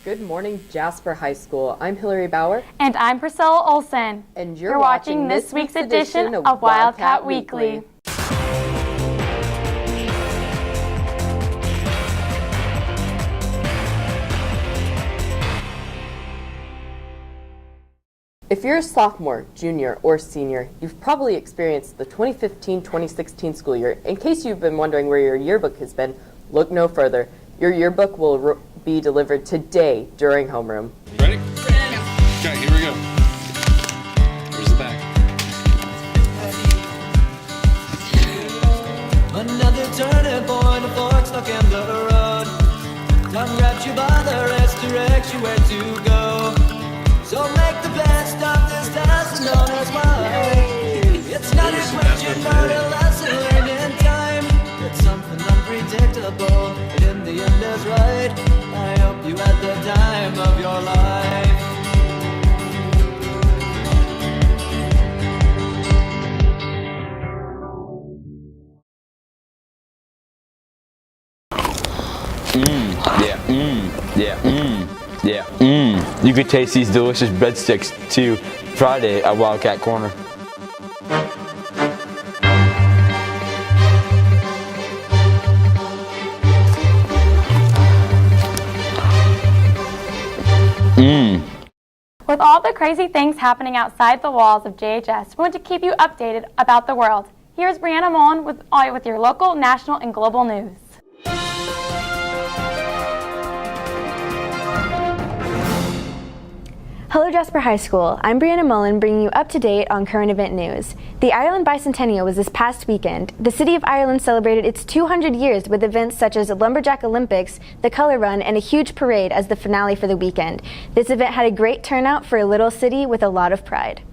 Good morning, Jasper High School. I'm Hillary Bauer. And I'm Priscilla Olson. And you're watching this week's edition of Wildcat Weekly. If you're a sophomore, junior, or senior, you've probably experienced the 2015-2016 school year. In case you've been wondering where your yearbook has been, look no further. Your yearbook will be delivered today during homeroom. Ready? Okay, here we go. Here's the back. Another turning point, a fork stuck in the road. Tongue grabs you by the wrist, directs you where to go. So make the best of this task known as life. It's not a question, but a lesson learned in time. It's something unpredictable, but in the end is right. I hope you had the time of your life. You could taste these delicious breadsticks too Friday at Wildcat Corner. With all the crazy things happening outside the walls of JHS, we want to keep you updated about the world. Here's Brianna Mullen with your local, national, and global news. Hello Jasper High School, I'm Brianna Mullen bringing you up to date on current event news. The Ireland Bicentennial was this past weekend. The City of Ireland celebrated its 200 years with events such as the Lumberjack Olympics, the Color Run, and a huge parade as the finale for the weekend. This event had a great turnout for a little city with a lot of pride.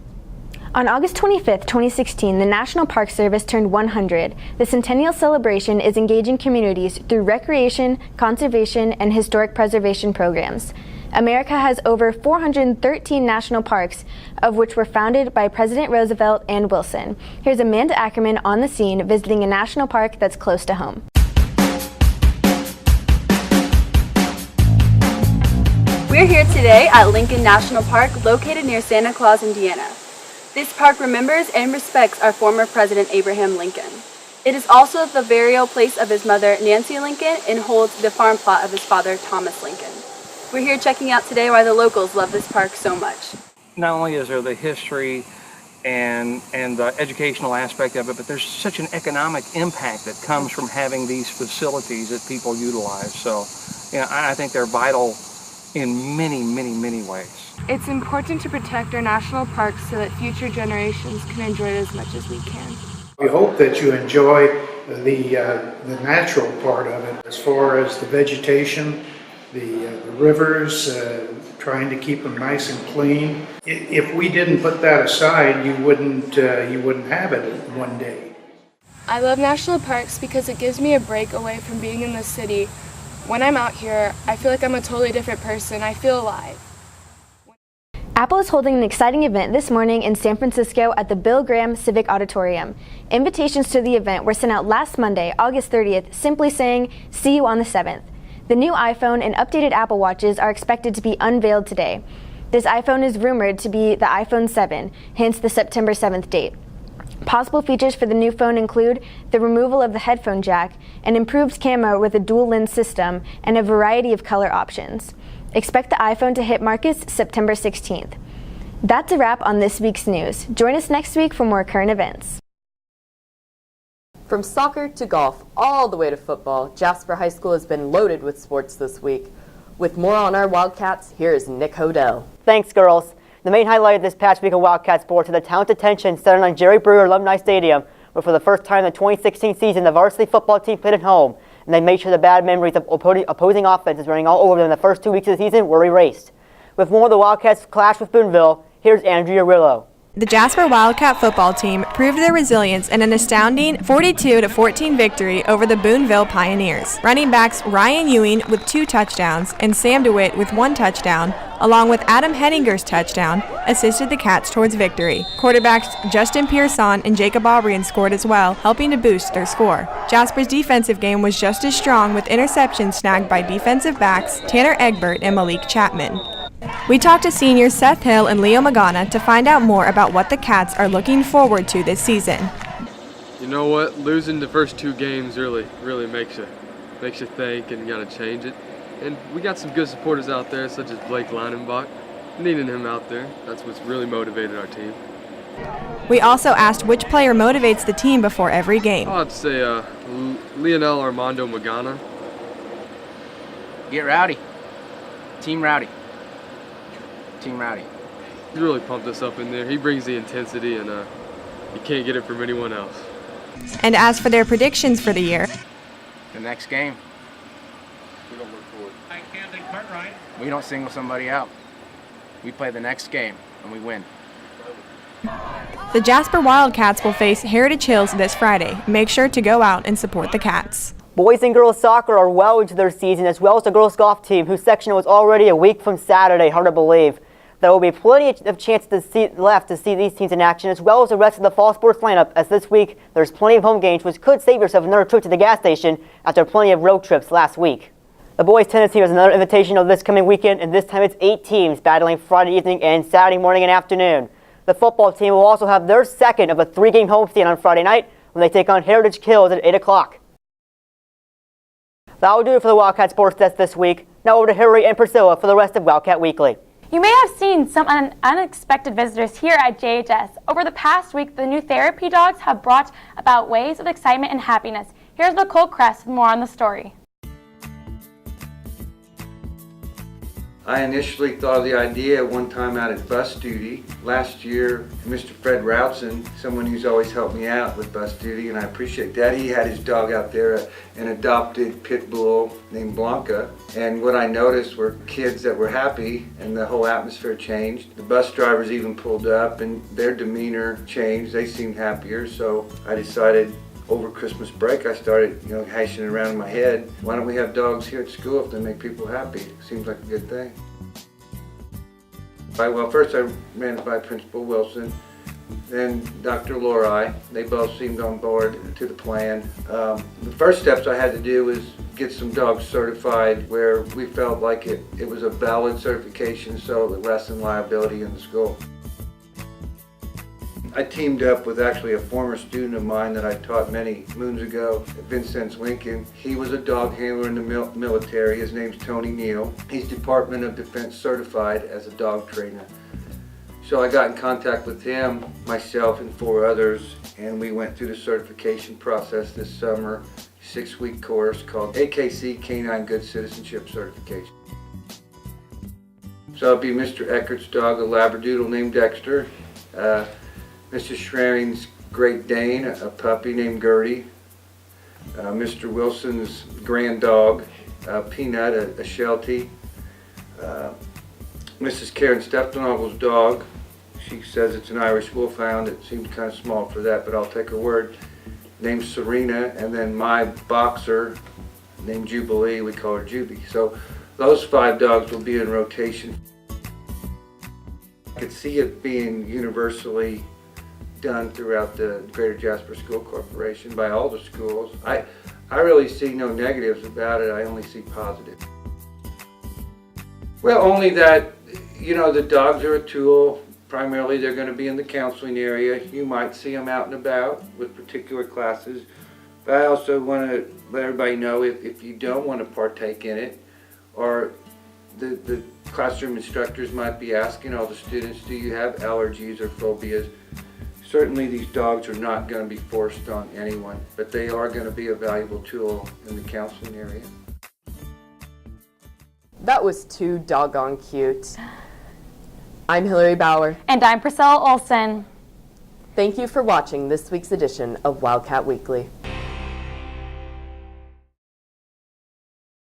On August 25, 2016, the National Park Service turned 100. The Centennial celebration is engaging communities through recreation, conservation, and historic preservation programs. America has over 413 national parks, of which were founded by President Roosevelt and Wilson. Here's Amanda Ackerman on the scene visiting a national park that's close to home. We're here today at Lincoln National Park, located near Santa Claus, Indiana. This park remembers and respects our former President Abraham Lincoln. It is also the burial place of his mother, Nancy Lincoln, and holds the farm plot of his father, Thomas Lincoln. We're here checking out today why the locals love this park so much. Not only is there the history and the educational aspect of it, but there's such an economic impact that comes from having these facilities that people utilize. So, I think they're vital in many, many, many ways. It's important to protect our national parks so that future generations can enjoy it as much as we can. We hope that you enjoy the natural part of it, as far as the vegetation, the rivers, trying to keep them nice and clean. If we didn't put that aside, you wouldn't have it one day. I love national parks because it gives me a break away from being in the city. When I'm out here, I feel like I'm a totally different person. I feel alive. Apple is holding an exciting event this morning in San Francisco at the Bill Graham Civic Auditorium. Invitations to the event were sent out last Monday, August 30th, simply saying, "See you on the 7th." The new iPhone and updated Apple Watches are expected to be unveiled today. This iPhone is rumored to be the iPhone 7, hence the September 7th date. Possible features for the new phone include the removal of the headphone jack, an improved camera with a dual lens system, and a variety of color options. Expect the iPhone to hit markets September 16th. That's a wrap on this week's news. Join us next week for more current events. From soccer to golf, all the way to football, Jasper High School has been loaded with sports this week. With more on our Wildcats, here is Nick Hodell. Thanks, girls. The main highlight of this past week of Wildcat sports is the talented tension centered on Jerry Brewer Alumni Stadium, where for the first time in the 2016 season, the varsity football team played at home, and they made sure the bad memories of opposing offenses running all over them in the first 2 weeks of the season were erased. With more of the Wildcats' clash with Boonville, here's Andrea Rillo. The Jasper Wildcat football team proved their resilience in an astounding 42-14 victory over the Boonville Pioneers. Running backs Ryan Ewing with 2 touchdowns and Sam DeWitt with 1 touchdown along with Adam Henninger's touchdown, assisted the Cats towards victory. Quarterbacks Justin Pearson and Jacob Aubryon scored as well, helping to boost their score. Jasper's defensive game was just as strong, with interceptions snagged by defensive backs Tanner Egbert and Malik Chapman. We talked to seniors Seth Hill and Leo Magana to find out more about what the Cats are looking forward to this season. You know what? Losing the first 2 games really makes you think, and you got to change it. And we got some good supporters out there, such as Blake Leinenbach. Needing him out there, that's what's really motivated our team. We also asked which player motivates the team before every game. I'd say Lionel Armando Magana. Get rowdy. Team rowdy. Team rowdy. He really pumped us up in there. He brings the intensity, and you can't get it from anyone else. And as for their predictions for the year, The next game, We don't look forward. we don't single somebody out. We play the next game, and we win. the Jasper Wildcats will face Heritage Hills this Friday. Make sure to go out and support the Cats. Boys and girls soccer are well into their season, as well as the girls golf team, whose sectional is already a week from Saturday. Hard to believe. There will be plenty of chances left to see these teams in action, as well as the rest of the fall sports lineup, as this week there's plenty of home games, which could save yourself another trip to the gas station after plenty of road trips last week. The boys tennis team has another invitational this coming weekend, and this time it's 8 teams battling Friday evening and Saturday morning and afternoon. The football team will also have their second of a 3-game homestand on Friday night when they take on Heritage Hills at 8 o'clock. That will do it for the Wildcat Sports Desk this week. Now over to Hillary and Priscilla for the rest of Wildcat Weekly. You may have seen some unexpected visitors here at JHS. Over the past week, the new therapy dogs have brought about waves of excitement and happiness. Here's Nicole Kress with more on the story. I initially thought of the idea one time out at bus duty. Last year, Mr. Fred Routson, someone who's always helped me out with bus duty, and I appreciate that, he had his dog out there, an adopted pit bull named Blanca. And what I noticed were kids that were happy, and the whole atmosphere changed. The bus drivers even pulled up, and their demeanor changed. They seemed happier, so I decided over Christmas break, I started, hashing it around in my head. Why don't we have dogs here at school if they make people happy? Seems like a good thing. Well, first I ran it by Principal Wilson, then Dr. Lori. They both seemed on board to the plan. The first steps I had to do was get some dogs certified where we felt like it was a valid certification, so it lessened liability in the school. I teamed up with actually a former student of mine that I taught many moons ago at Vincennes Lincoln. He was a dog handler in the military. His name's Tony Neal. He's Department of Defense certified as a dog trainer. So I got in contact with him, myself, and 4 others, and we went through the certification process this summer, 6-week course called AKC Canine Good Citizenship Certification. So it'll be Mr. Eckert's dog, a Labradoodle named Dexter. Mrs. Schraring's Great Dane, a puppy named Gertie. Mr. Wilson's grand dog, Peanut, a Sheltie. Mrs. Karen Steptonogle's dog, she says it's an Irish Wolfhound. It seems kind of small for that, but I'll take her word. Named Serena, and then my boxer named Jubilee, we call her Juby. So those 5 dogs will be in rotation. I could see it being universally done throughout the Greater Jasper School Corporation by all the schools. I really see no negatives about it. I only see positive. Well, only that, the dogs are a tool. Primarily they're going to be in the counseling area. You might see them out and about with particular classes. But I also want to let everybody know if you don't want to partake in it, or the classroom instructors might be asking all the students, do you have allergies or phobias? Certainly these dogs are not going to be forced on anyone, but they are going to be a valuable tool in the counseling area. That was too doggone cute. I'm Hillary Bauer. And I'm Priscilla Olson. Thank you for watching this week's edition of Wildcat Weekly.